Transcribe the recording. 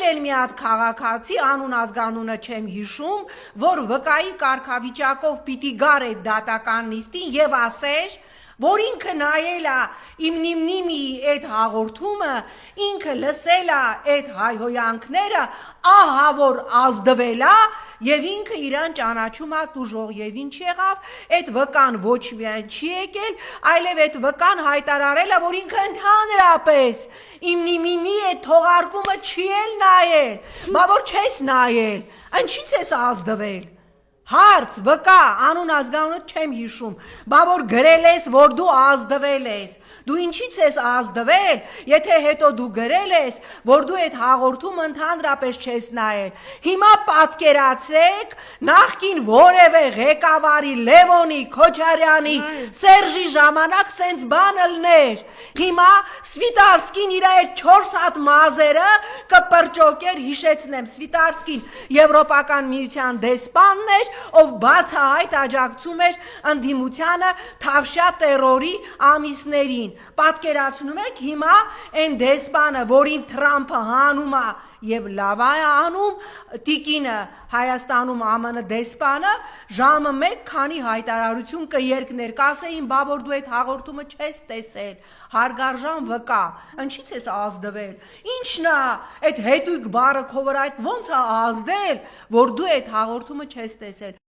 էլ մի հատ քաղաքացի, անուն ազգանունը չեմ հիշում, որ վկայի կարգավիճակով պիտի գար այդ դատական նիստին եւ ասեր, որ ինքը նայել է իմնիմնիմի այդ հաղորդումը, ինքը լսել է այդ հայհոյանքները, ահա որ ազդվել է եւ ինքը իրան ճանաչում է տուժող եւ ինչ եղավ, այդ վկան ոչ միայն չի եկել, այլև այդ վկան հայտարարել է, որ ինքը ընդհանրապես իմնիմիմի այդ թողարկումը չի էլ նայել, բա որ չես նայել, ինչի՞ց ես ազդվել։ Հարց, վկա, անուն ազգանունը չեմ հիշում, բա որ գրել ես, որ դու ազդվել ես, դու ինչից ես ազդվել, եթե հետո դու գրել ես, որ դու այդ հաղորդումը ընդհանրապես չես նայել։ Հիմա պատկերացրեք, նախկին որևէ ղեկավարի Լևոնի, Քոչարյանի, Սերժի ժամանակ սենց բան ըլներ։ Հիմա Սվիտարսկին իր այդ 4 հատ մազերը կպրճոկեր, հիշեցնեմ, Սվիտարսկին Եվրոպական միության դեսպանն էր, ով բացահայտ աջակցում էր ընդդիմությանը թավշյա տերորի ամիսներին։ Պատկերացնում եք հիմա այն դեսպանը, որին Թրամփը հանում է եւ լավ է անում, տիկինը Հայաստանում ԱՄՆ դեսպանը, ժամը 1 քանի հայտարարություն կերկներ, կասեին, բա որ դու այդ հաղորդումը չես տեսել, հարգարժան վկա, ինչից ես ազդվել, ինչն է այդ հետույք բառը քո վրա ոնց է ազդել, որ դու այդ հաղորդումը չես տեսել։